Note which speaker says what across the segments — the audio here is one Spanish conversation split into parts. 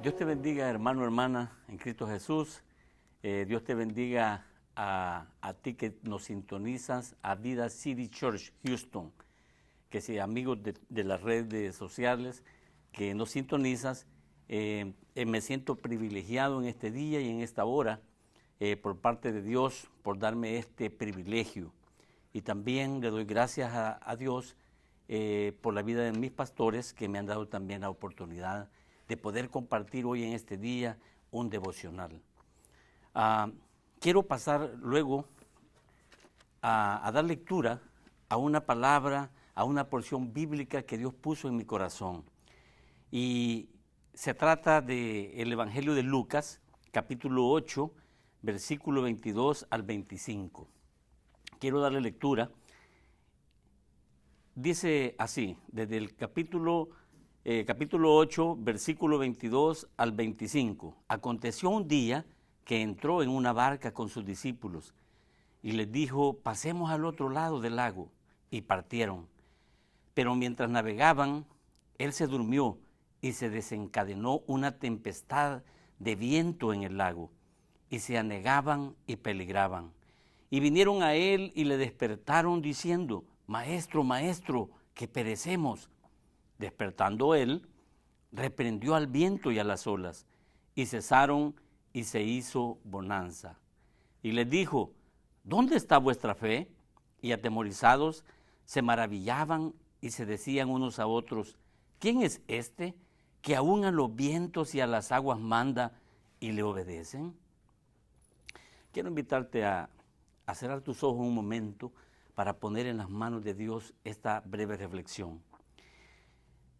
Speaker 1: Dios te bendiga, hermano, hermana, en Cristo Jesús. Dios te bendiga a ti que nos sintonizas, a Vida City Church Houston, que si amigos de las redes sociales que nos sintonizas. Me siento privilegiado en este día y en esta hora por parte de Dios por darme este privilegio. Y también le doy gracias a Dios por la vida de mis pastores que me han dado también la oportunidad de poder compartir hoy en este día un devocional. Quiero pasar luego a dar lectura a una palabra, a una porción bíblica que Dios puso en mi corazón. Y se trata del Evangelio de Lucas, capítulo 8, versículo 22 al 25. Quiero darle lectura. Dice así, desde el capítulo 8, versículo 22 al 25. Aconteció un día que entró en una barca con sus discípulos y les dijo, pasemos al otro lado del lago, y partieron. Pero mientras navegaban, él se durmió y se desencadenó una tempestad de viento en el lago, y se anegaban y peligraban. Y vinieron a él y le despertaron diciendo, Maestro, Maestro, que perecemos. Despertando él, reprendió al viento y a las olas, y cesaron y se hizo bonanza. Y les dijo, ¿dónde está vuestra fe? Y atemorizados se maravillaban y se decían unos a otros, ¿quién es este que aún a los vientos y a las aguas manda y le obedecen? Quiero invitarte a cerrar tus ojos un momento para poner en las manos de Dios esta breve reflexión.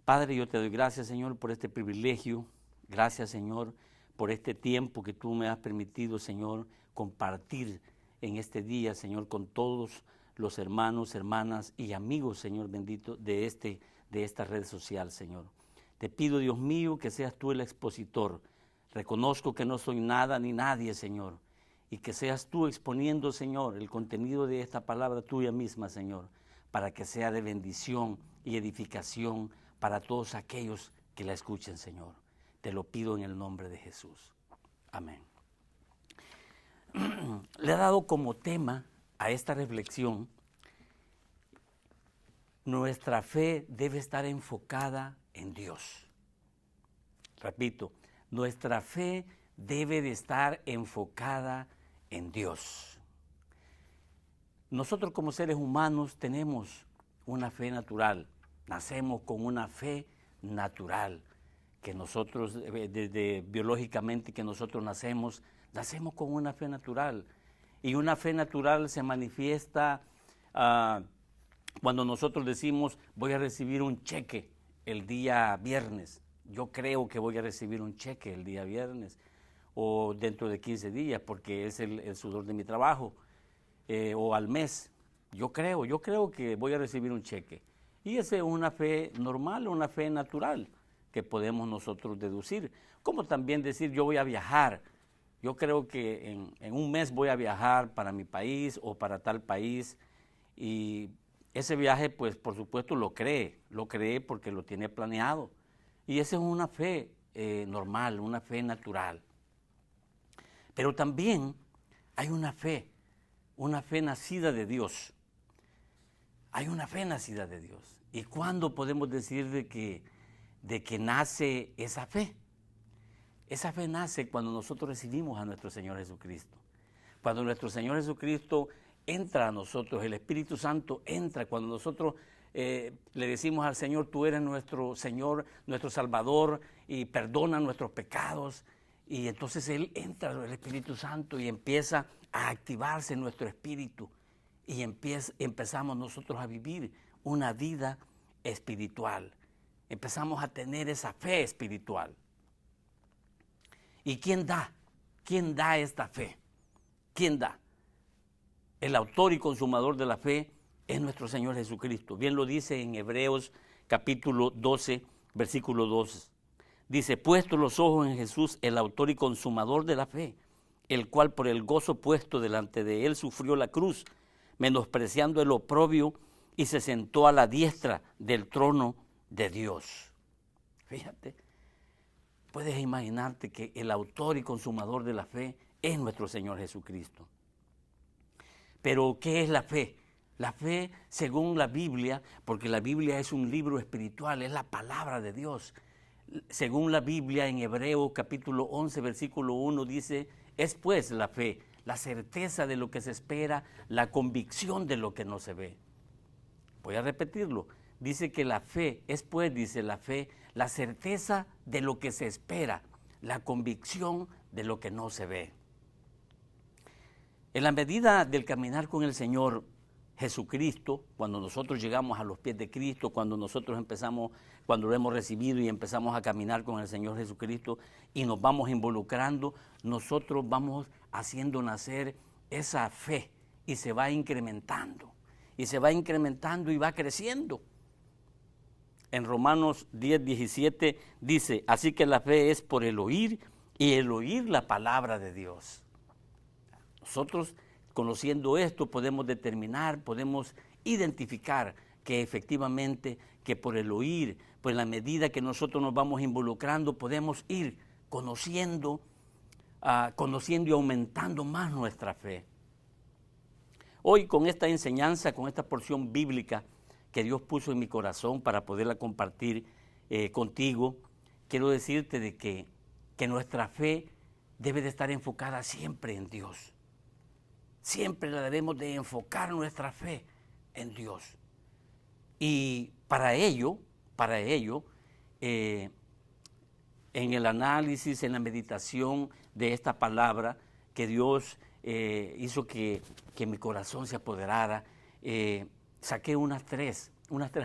Speaker 1: Padre, yo te doy gracias, Señor, por este privilegio. Gracias, Señor, por este tiempo que tú me has permitido, Señor, compartir en este día, Señor, con todos los hermanos, hermanas y amigos, Señor bendito, de esta red social, Señor. Te pido, Dios mío, que seas tú el expositor. Reconozco que no soy nada ni nadie, Señor, y que seas tú exponiendo, Señor, el contenido de esta palabra tuya misma, Señor, para que sea de bendición y edificación para todos aquellos que la escuchen, Señor. Te lo pido en el nombre de Jesús. Amén. Le he dado como tema a esta reflexión, nuestra fe debe estar enfocada en Dios. Repito, nuestra fe debe de estar enfocada en Dios. Nosotros como seres humanos tenemos una fe natural, nacemos con una fe natural, que nosotros desde biológicamente que nosotros nacemos con una fe natural. Y una fe natural se manifiesta cuando nosotros decimos, voy a recibir un cheque el día viernes. Yo creo que voy a recibir un cheque el día viernes o dentro de 15 días porque es el sudor de mi trabajo o al mes. Yo creo que voy a recibir un cheque. Y esa es una fe normal, una fe natural que podemos nosotros deducir. Como también decir, yo voy a viajar. Yo creo que en un mes voy a viajar para mi país o para tal país. Y ese viaje, pues, por supuesto, lo cree porque lo tiene planeado. Y esa es una fe normal, una fe natural. Pero también hay una fe nacida de Dios. Hay una fe nacida de Dios. ¿Y cuándo podemos decir de que nace esa fe? Esa fe nace cuando nosotros recibimos a nuestro Señor Jesucristo. Cuando nuestro Señor Jesucristo entra a nosotros, el Espíritu Santo entra, cuando nosotros le decimos al Señor, tú eres nuestro Señor, nuestro Salvador, y perdona nuestros pecados. Y entonces Él entra, el Espíritu Santo, y empieza a activarse nuestro espíritu. Y empezamos nosotros a vivir una vida espiritual. Empezamos a tener esa fe espiritual. ¿Y quién da? ¿Quién da esta fe? ¿Quién da? El autor y consumador de la fe es nuestro Señor Jesucristo. Bien lo dice en Hebreos capítulo 12, versículo 2. Dice, puestos los ojos en Jesús, el autor y consumador de la fe, el cual por el gozo puesto delante de él sufrió la cruz, menospreciando el oprobio, y se sentó a la diestra del trono de Dios. Fíjate, puedes imaginarte que el autor y consumador de la fe es nuestro Señor Jesucristo. Pero, ¿qué es la fe? La fe, según la Biblia, porque la Biblia es un libro espiritual, es la palabra de Dios. Según la Biblia, en Hebreos capítulo 11, versículo 1, dice, es pues la fe, la certeza de lo que se espera, la convicción de lo que no se ve. Voy a repetirlo. Dice que la fe, es pues, dice la fe, la certeza de lo que se espera, la convicción de lo que no se ve. En la medida del caminar con el Señor Jesucristo, cuando nosotros llegamos a los pies de Cristo, cuando nosotros empezamos, cuando lo hemos recibido y empezamos a caminar con el Señor Jesucristo y nos vamos involucrando, nosotros vamos haciendo nacer esa fe y se va incrementando. Y se va incrementando y va creciendo. En Romanos 10, 17 dice, así que la fe es por el oír y el oír la palabra de Dios. Nosotros, conociendo esto, podemos determinar, podemos identificar que efectivamente, que por el oír, pues en la medida que nosotros nos vamos involucrando, podemos ir conociendo y aumentando más nuestra fe. Hoy, con esta enseñanza, con esta porción bíblica que Dios puso en mi corazón para poderla compartir contigo, quiero decirte de que nuestra fe debe de estar enfocada siempre en Dios. Siempre la debemos de enfocar nuestra fe en Dios. Y para ello, en el análisis, en la meditación de esta palabra que Dios hizo que mi corazón se apoderara, saqué unas tres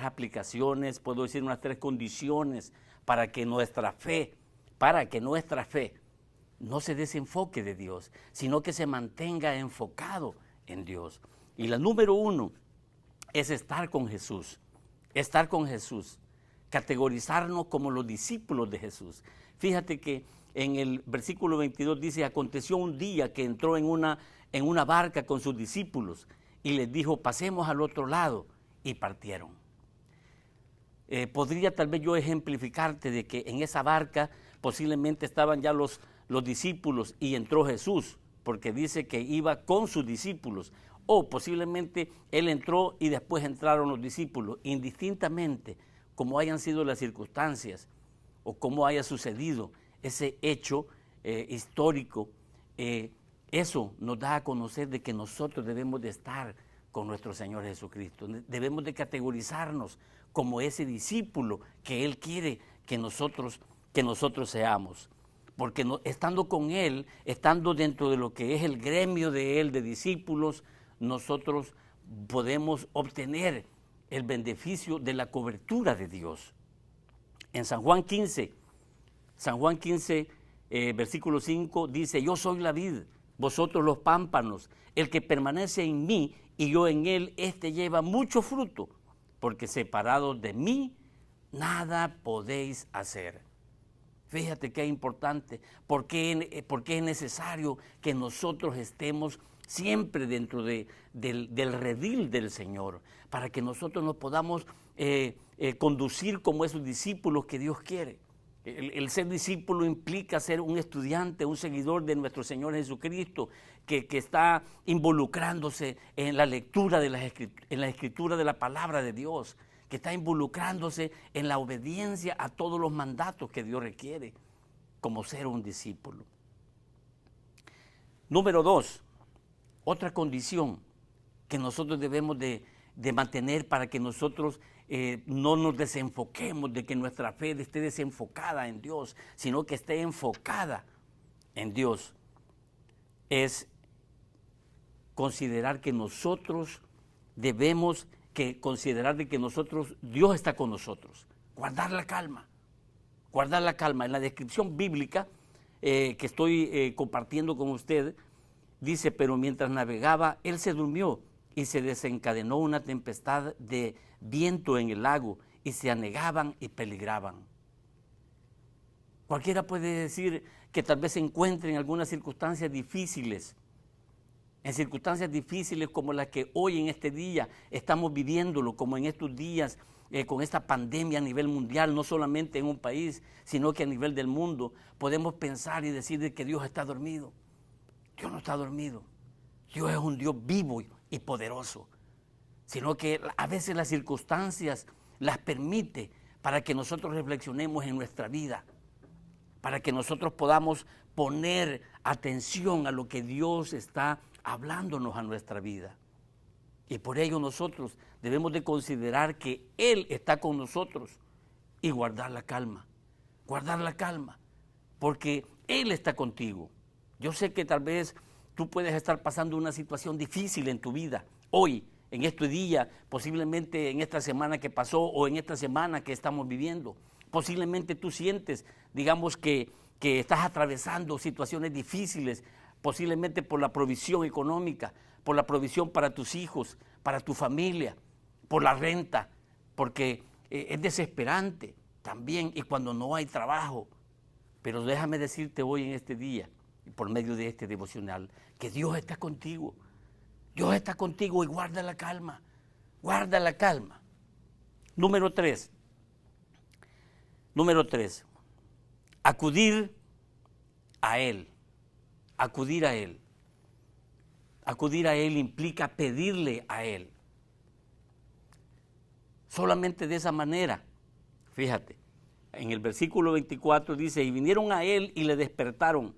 Speaker 1: aplicaciones, puedo decir unas tres condiciones para que nuestra fe no se desenfoque de Dios, sino que se mantenga enfocado en Dios. Y la número 1 es estar con Jesús, categorizarnos como los discípulos de Jesús. Fíjate que en el versículo 22 dice, aconteció un día que entró en una barca con sus discípulos y les dijo, pasemos al otro lado, y partieron. Podría tal vez yo ejemplificarte de que en esa barca posiblemente estaban ya los discípulos y entró Jesús, porque dice que iba con sus discípulos, o posiblemente Él entró y después entraron los discípulos, indistintamente como hayan sido las circunstancias o cómo haya sucedido ese hecho histórico, eso nos da a conocer de que nosotros debemos de estar con nuestro Señor Jesucristo, debemos de categorizarnos como ese discípulo que Él quiere que nosotros seamos. Porque estando con Él, estando dentro de lo que es el gremio de Él, de discípulos, nosotros podemos obtener el beneficio de la cobertura de Dios. En San Juan 15, versículo 5, dice, yo soy la vid, vosotros los pámpanos, el que permanece en mí y yo en él, este lleva mucho fruto, porque separados de mí, nada podéis hacer. Fíjate qué importante, porque es necesario que nosotros estemos siempre dentro del redil del Señor, para que nosotros nos podamos conducir como esos discípulos que Dios quiere. El ser discípulo implica ser un estudiante, un seguidor de nuestro Señor Jesucristo, que está involucrándose en la lectura en la escritura de la palabra de Dios, que está involucrándose en la obediencia a todos los mandatos que Dios requiere, como ser un discípulo. Número 2, otra condición que nosotros debemos de mantener para que nosotros no nos desenfoquemos, de que nuestra fe esté desenfocada en Dios, sino que esté enfocada en Dios, es considerar que nosotros debemos considerar de que Dios está con nosotros, guardar la calma. En la descripción bíblica que estoy compartiendo con usted, dice, pero mientras navegaba, él se durmió y se desencadenó una tempestad de viento en el lago y se anegaban y peligraban. Cualquiera puede decir que tal vez se encuentre en algunas circunstancias difíciles, como las que hoy en este día estamos viviéndolo, como en estos días con esta pandemia a nivel mundial, no solamente en un país, sino que a nivel del mundo, podemos pensar y decir de que Dios está dormido. Dios no está dormido. Dios es un Dios vivo y poderoso, sino que a veces las circunstancias las permite para que nosotros reflexionemos en nuestra vida, para que nosotros podamos poner atención a lo que Dios está hablándonos a nuestra vida. Y por ello nosotros debemos de considerar que Él está con nosotros y guardar la calma, porque Él está contigo. Yo sé que tal vez tú puedes estar pasando una situación difícil en tu vida, hoy, en este día, posiblemente en esta semana que pasó o en esta semana que estamos viviendo. Posiblemente tú sientes, digamos, que estás atravesando situaciones difíciles, posiblemente por la provisión económica, por la provisión para tus hijos, para tu familia, por la renta, porque es desesperante también y cuando no hay trabajo. Pero déjame decirte hoy en este día, por medio de este devocional, que Dios está contigo. Dios está contigo y guarda la calma, guarda la calma. Número 3, acudir a Él, acudir a Él. Acudir a Él implica pedirle a Él. Solamente de esa manera, fíjate, en el versículo 24 dice, y vinieron a Él y le despertaron,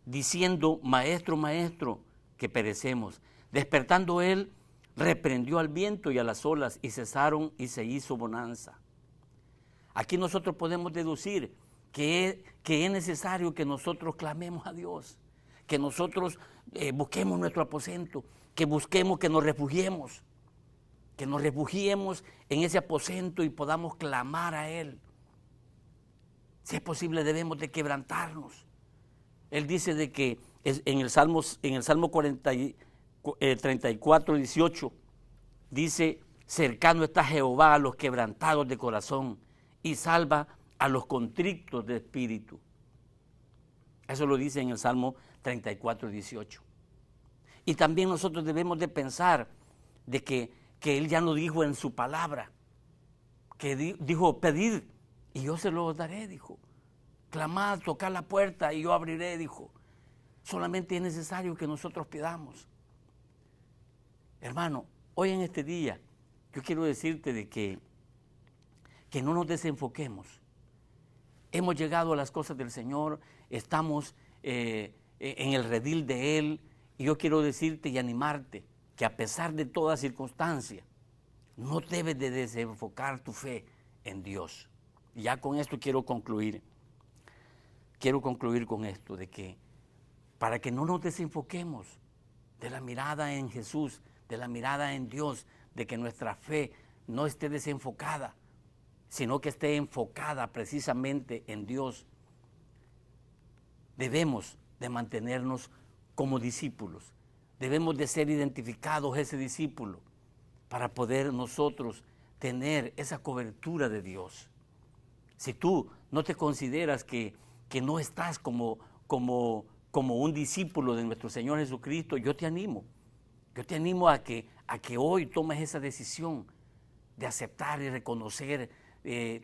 Speaker 1: diciendo, Maestro, Maestro, que perecemos. Despertando Él, reprendió al viento y a las olas, y cesaron y se hizo bonanza. Aquí nosotros podemos deducir que es necesario que nosotros clamemos a Dios, que nosotros busquemos nuestro aposento, que busquemos, que nos refugiemos en ese aposento y podamos clamar a Él. Si es posible, debemos de quebrantarnos. Él dice de que en el Salmo 34, 18, dice, cercano está Jehová a los quebrantados de corazón y salva a los contritos de espíritu. Eso lo dice en el Salmo 34, 18. Y también nosotros debemos de pensar de que Él ya nos dijo en su palabra, que dijo, pedid y yo se lo daré, dijo. Clamad, tocad la puerta y yo abriré, dijo. Solamente es necesario que nosotros pidamos. Hermano, hoy en este día, yo quiero decirte de que no nos desenfoquemos. Hemos llegado a las cosas del Señor, estamos en el redil de Él, y yo quiero decirte y animarte que a pesar de toda circunstancia, no debes de desenfocar tu fe en Dios. Y ya con esto quiero concluir. Quiero concluir con esto, de que para que no nos desenfoquemos de la mirada en Jesús, de la mirada en Dios, de que nuestra fe no esté desenfocada, sino que esté enfocada precisamente en Dios. Debemos de mantenernos como discípulos, debemos de ser identificados ese discípulo para poder nosotros tener esa cobertura de Dios. Si tú no te consideras que no estás como un discípulo de nuestro Señor Jesucristo, yo te animo a que hoy tomes esa decisión de aceptar y reconocer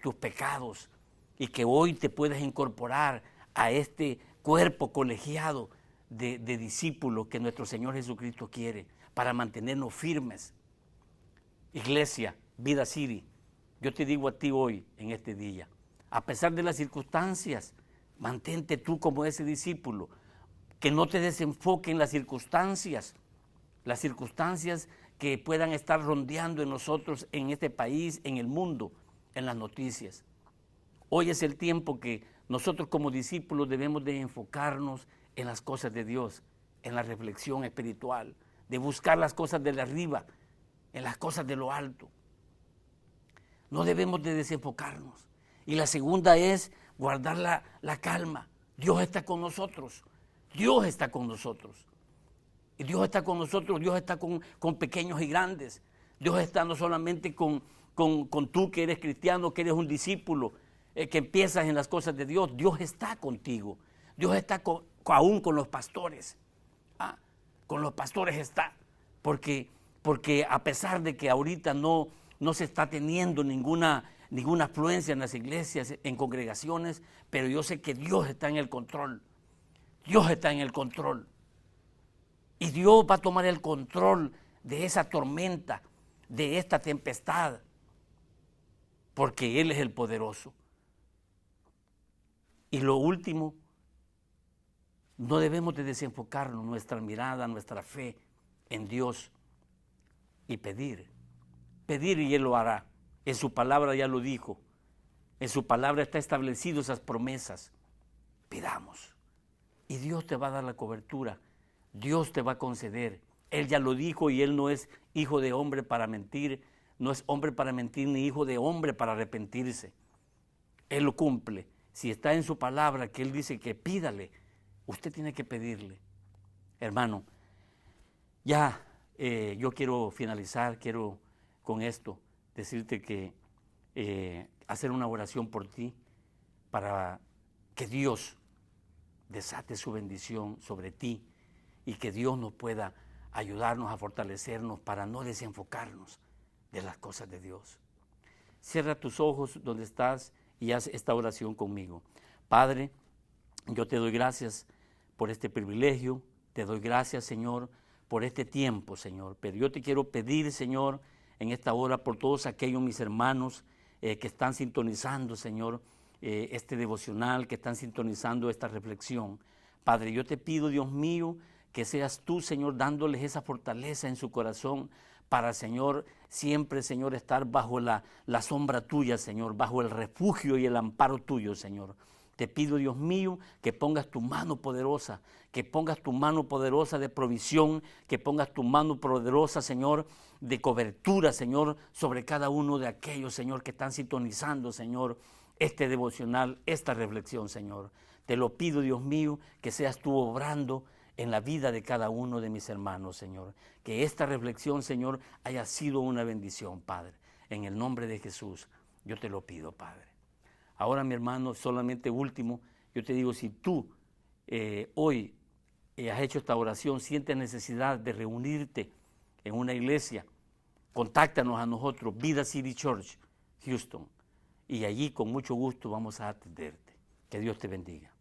Speaker 1: tus pecados y que hoy te puedas incorporar a este cuerpo colegiado de discípulos que nuestro Señor Jesucristo quiere para mantenernos firmes. Iglesia, Vida City, yo te digo a ti hoy, en este día, a pesar de las circunstancias, mantente tú como ese discípulo, que no te desenfoquen las circunstancias que puedan estar rondeando en nosotros, en este país, en el mundo, en las noticias. Hoy es el tiempo que nosotros como discípulos debemos de enfocarnos en las cosas de Dios, en la reflexión espiritual, de buscar las cosas de arriba, en las cosas de lo alto. No debemos de desenfocarnos. Y la segunda es guardar la calma. Dios está con nosotros. Dios está con nosotros. Y Dios está con nosotros, Dios está con pequeños y grandes. Dios está no solamente con tú que eres cristiano, que eres un discípulo, que empiezas en las cosas de Dios. Dios está contigo. Dios está aún con los pastores. Con los pastores está. Porque a pesar de que ahorita no no se está teniendo ninguna afluencia en las iglesias, en congregaciones, pero yo sé que Dios está en el control. Dios está en el control. Y Dios va a tomar el control de esa tormenta, de esta tempestad, porque Él es el poderoso. Y lo último, no debemos de desenfocarnos nuestra mirada, nuestra fe en Dios y pedir. Pedir y Él lo hará. En su palabra ya lo dijo. En su palabra está establecido esas promesas. Pidamos. Y Dios te va a dar la cobertura. Dios te va a conceder. Él ya lo dijo y Él no es hijo de hombre para mentir. No es hombre para mentir ni hijo de hombre para arrepentirse. Él lo cumple. Si está en su palabra que Él dice que pídale, usted tiene que pedirle. Hermano, ya yo quiero finalizar, quiero con esto decirte que hacer una oración por ti para que Dios desate su bendición sobre ti y que Dios nos pueda ayudarnos a fortalecernos para no desenfocarnos de las cosas de Dios. Cierra tus ojos donde estás y haz esta oración conmigo. Padre, yo te doy gracias por este privilegio, te doy gracias, Señor, por este tiempo, Señor. Pero yo te quiero pedir, Señor, en esta hora por todos aquellos mis hermanos que están sintonizando, Señor, este devocional, que están sintonizando esta reflexión. Padre, yo te pido, Dios mío, que seas tú, Señor, dándoles esa fortaleza en su corazón para, Señor, siempre, Señor, estar bajo la sombra tuya, Señor, bajo el refugio y el amparo tuyo, Señor. Te pido, Dios mío, que pongas tu mano poderosa, que pongas tu mano poderosa de provisión, que pongas tu mano poderosa, Señor, de cobertura, Señor, sobre cada uno de aquellos, Señor, que están sintonizando, Señor, este devocional, esta reflexión, Señor. Te lo pido, Dios mío, que seas tú obrando en la vida de cada uno de mis hermanos, Señor. Que esta reflexión, Señor, haya sido una bendición, Padre. En el nombre de Jesús, yo te lo pido, Padre. Ahora, mi hermano, solamente último, yo te digo, si tú hoy has hecho esta oración, sientes necesidad de reunirte en una iglesia, contáctanos a nosotros, Vida City Church, Houston, y allí con mucho gusto vamos a atenderte. Que Dios te bendiga.